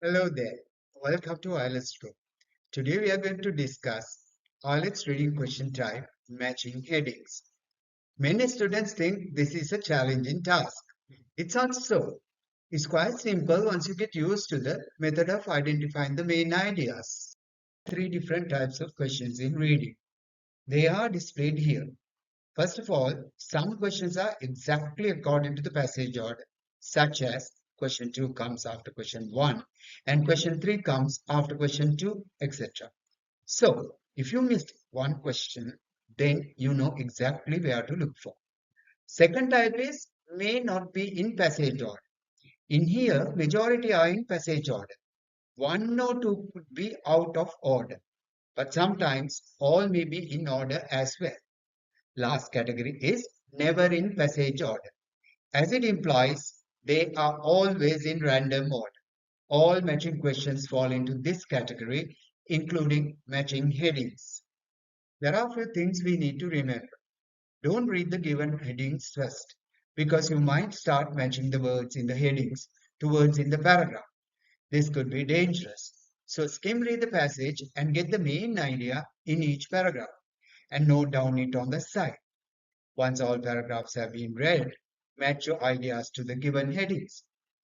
Hello there. Welcome to IELTS Book. Today we are going to discuss IELTS reading question type matching headings. Many students think this is a challenging task. It's not so. It's quite simple once you get used to the method of identifying the main ideas. Three different types of questions in reading. They are displayed here. First of all, some questions are exactly according to the passage order, such as question 2 comes after question 1 and question 3 comes after question 2, etc. So, if you missed one question, then you know exactly where to look for. Second type is may not be in passage order. In here, majority are in passage order. One or two could be out of order, but sometimes all may be in order as well. Last category is never in passage order. As it implies, they are always in random order. All matching questions fall into this category, including matching headings. There are a few things we need to remember. Don't read the given headings first, because you might start matching the words in the headings to words in the paragraph. This could be dangerous. So skim read the passage and get the main idea in each paragraph and note down it on the side. Once all paragraphs have been read, match your ideas to the given headings.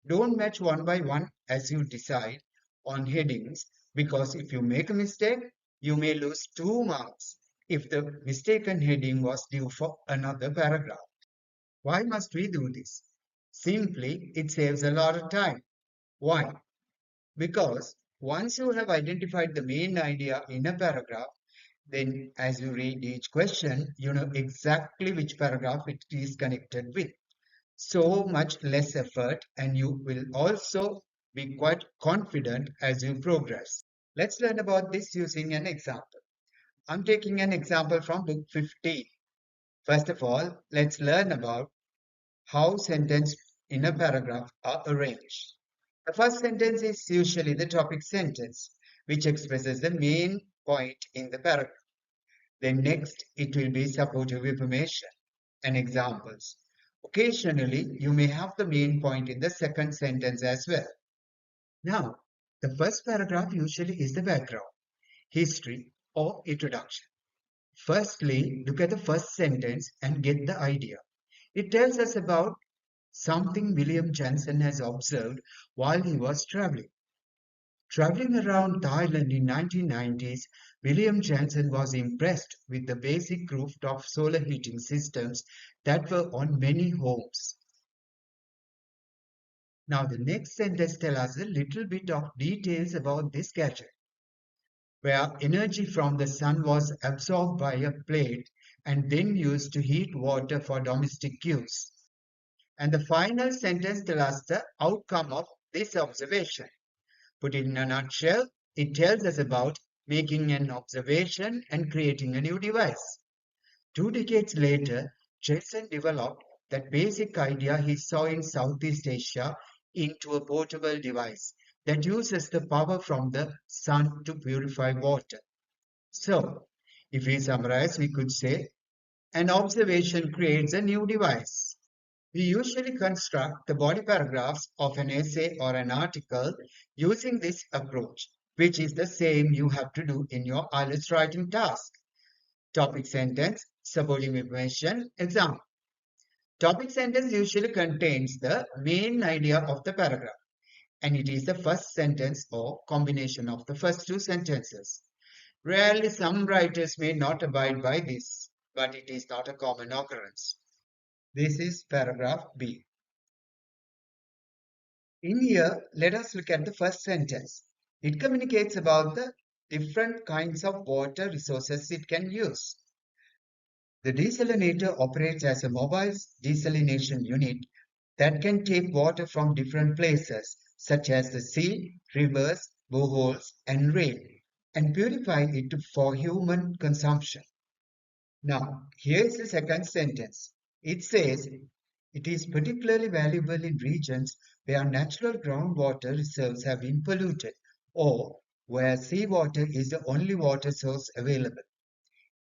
Don't match one by one as you decide on headings, because if you make a mistake, you may lose 2 marks if the mistaken heading was due for another paragraph. Why must we do this? Simply, it saves a lot of time. Why? Because once you have identified the main idea in a paragraph, then as you read each question, you know exactly which paragraph it is connected with. So much less effort, and you will also be quite confident as you progress. Let's learn about this using an example. I'm taking an example from book 15. First of all, let's learn about how sentences in a paragraph are arranged. The first sentence is usually the topic sentence, which expresses the main point in the paragraph. Then next, it will be supportive information and examples. Occasionally, you may have the main point in the second sentence as well. Now, the first paragraph usually is the background, history, or introduction. Firstly, look at the first sentence and get the idea. It tells us about something William Johnson has observed while he was traveling. Traveling around Thailand in 1990s, William Johnson was impressed with the basic rooftop solar heating systems that were on many homes. Now the next sentence tells us a little bit of details about this gadget, where energy from the sun was absorbed by a plate and then used to heat water for domestic use. And the final sentence tells us the outcome of this observation. Put it in a nutshell, it tells us about making an observation and creating a new device. 2 decades later, Jason developed that basic idea he saw in Southeast Asia into a portable device that uses the power from the sun to purify water. So, if we summarize, we could say an observation creates a new device. We usually construct the body paragraphs of an essay or an article using this approach, which is the same you have to do in your IELTS writing task. Topic sentence, supporting information, example. Topic sentence usually contains the main idea of the paragraph, and it is the first sentence or combination of the first two sentences. Rarely, some writers may not abide by this, but it is not a common occurrence. This is paragraph B. In here, let us look at the first sentence. It communicates about the different kinds of water resources it can use. The desalinator operates as a mobile desalination unit that can take water from different places, such as the sea, rivers, boreholes, and rain, and purify it for human consumption. Now, here is the second sentence. It says, it is particularly valuable in regions where natural groundwater reserves have been polluted or where seawater is the only water source available.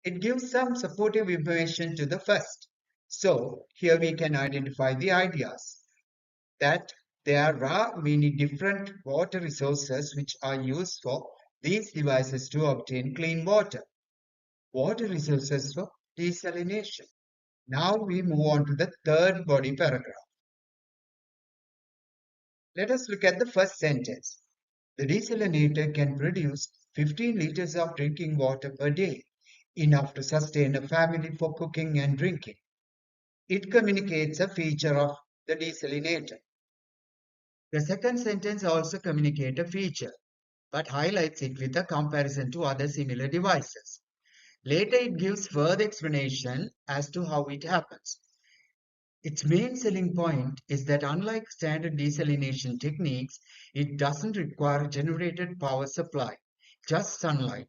It gives some supportive information to the first. So here we can identify the ideas that There are many different water resources which are used for these devices to obtain clean water. Water resources for desalination. Now we move on to the third body paragraph. Let us look at the first sentence. The desalinator can produce 15 liters of drinking water per day, enough to sustain a family for cooking and drinking. It communicates a feature of the desalinator. The second sentence also communicates a feature, but highlights it with a comparison to other similar devices. Later, it gives further explanation as to how it happens. Its main selling point is that unlike standard desalination techniques, it doesn't require a generated power supply, just sunlight.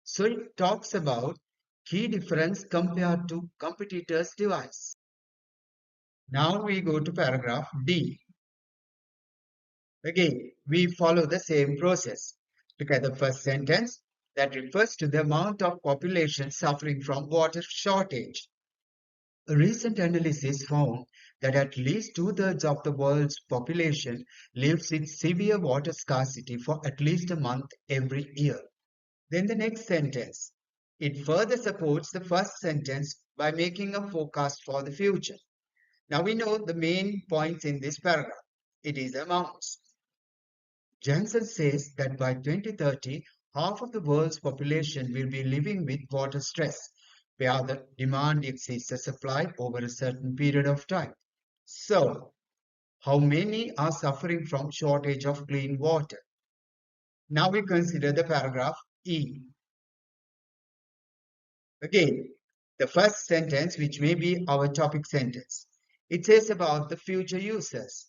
So it talks about key difference compared to competitors' device. Now we go to paragraph D. Again, we follow the same process. Look at the first sentence that refers to the amount of population suffering from water shortage. A recent analysis found that at least two-thirds of the world's population lives with severe water scarcity for at least a month every year. Then the next sentence. It further supports the first sentence by making a forecast for the future. Now we know the main points in this paragraph. It is amounts. Jensen says that by 2030, half of the world's population will be living with water stress, where the demand exceeds the supply over a certain period of time. So, how many are suffering from shortage of clean water? Now we consider the paragraph E. Again, the first sentence, which may be our topic sentence, it says about the future users.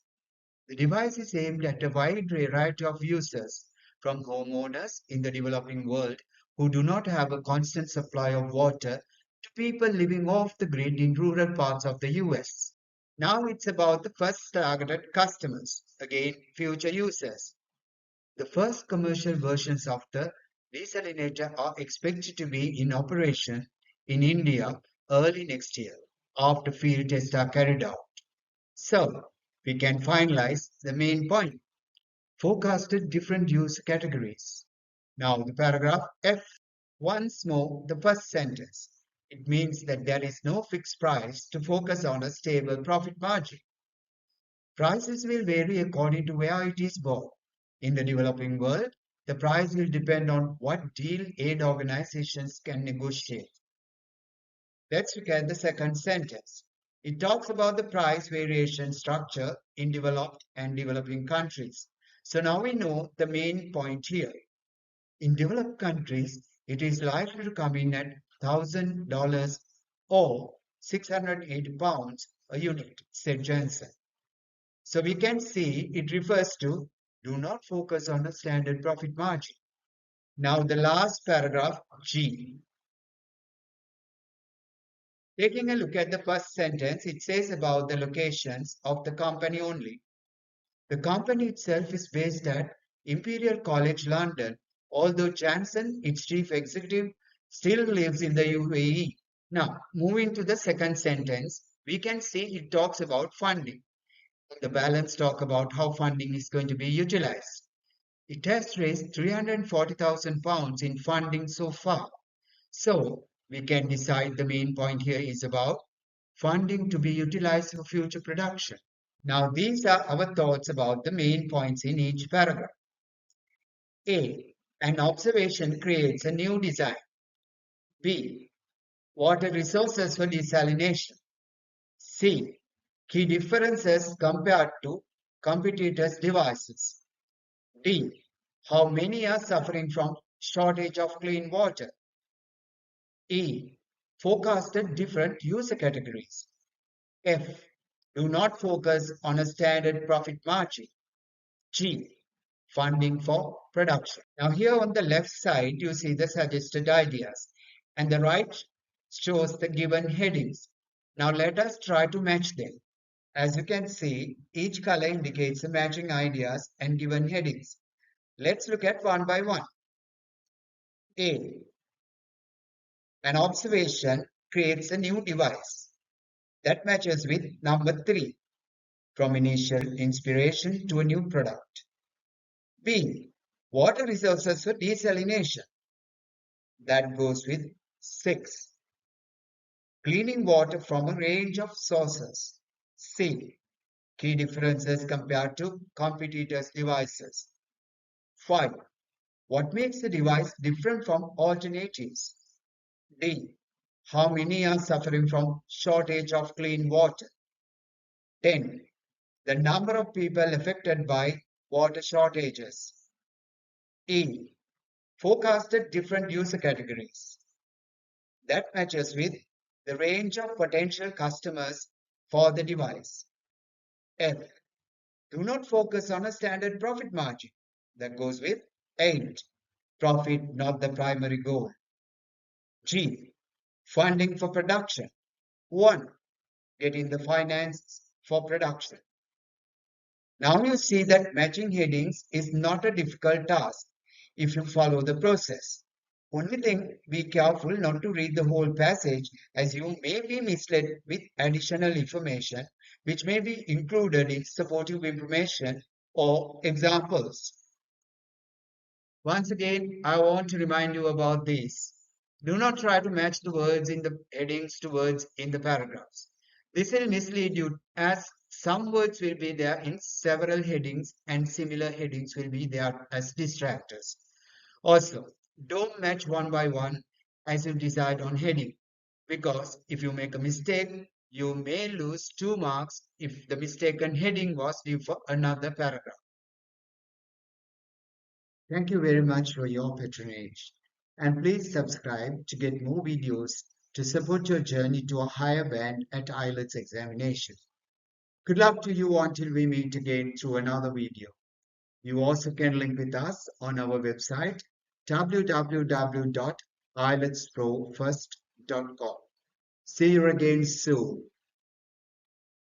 The device is aimed at a wide variety of users, from homeowners in the developing world who do not have a constant supply of water to people living off the grid in rural parts of the US. Now it's about the first targeted customers, again, future users. The first commercial versions of the desalinator are expected to be in operation in India early next year, after field tests are carried out. So, we can finalize the main point. Forecasted different use categories. Now, the paragraph F. Once more, the first sentence. It means that there is no fixed price to focus on a stable profit margin. Prices will vary according to where it is bought. In the developing world, the price will depend on what deal aid organizations can negotiate. Let's look at the second sentence. It talks about the price variation structure in developed and developing countries. So now we know the main point here. In developed countries, it is likely to come in at $1,000 or £680 a unit, said Johnson. So we can see it refers to do not focus on a standard profit margin. Now the last paragraph, G. Taking a look at the first sentence, it says about the locations of the company only. The company itself is based at Imperial College London, although Janssen, its chief executive, still lives in the UAE. Now, moving to the second sentence, we can see it talks about funding. The balance talk about how funding is going to be utilized. It has raised £340,000 in funding so far. So we can decide the main point here is about funding to be utilized for future production. Now these are our thoughts about the main points in each paragraph. A. An observation creates a new design. B. Water resources for desalination. C. Key differences compared to competitors' devices. D. How many are suffering from shortage of clean water? E. Forecasted different user categories. F. Do not focus on a standard profit margin. G. Funding for production. Now here on the left side, you see the suggested ideas, and the right shows the given headings. Now let us try to match them. As you can see, each color indicates the matching ideas and given headings. Let's look at one by one. A. An observation creates a new device. That matches with number 3. from initial inspiration to a new product. B. Water resources for desalination. That goes with 6. Cleaning water from a range of sources. C. Key differences compared to competitors' devices. 5. What makes the device different from alternatives? D. How many are suffering from shortage of clean water? 10. The number of people affected by water shortages. E. Forecasted different user categories. That matches with the range of potential customers for the device. F. Do not focus on a standard profit margin. That goes with 8. Profit not the primary goal. G. Funding for production. 1. Getting the finance for production. Now you see that matching headings is not a difficult task if you follow the process. Only thing, be careful not to read the whole passage as you may be misled with additional information which may be included in supportive information or examples. Once again, I want to remind you about this. Do not try to match the words in the headings to words in the paragraphs. This will mislead you as some words will be there in several headings and similar headings will be there as distractors. Also, don't match one by one as you decide on heading because if you make a mistake, you may lose 2 marks if the mistaken heading was due for another paragraph. Thank you very much for your patronage. And please subscribe to get more videos to support your journey to a higher band at IELTS examination. Good luck to you until we meet again through another video. You also can link with us on our website www.ieltsprofirst.com. See you again soon.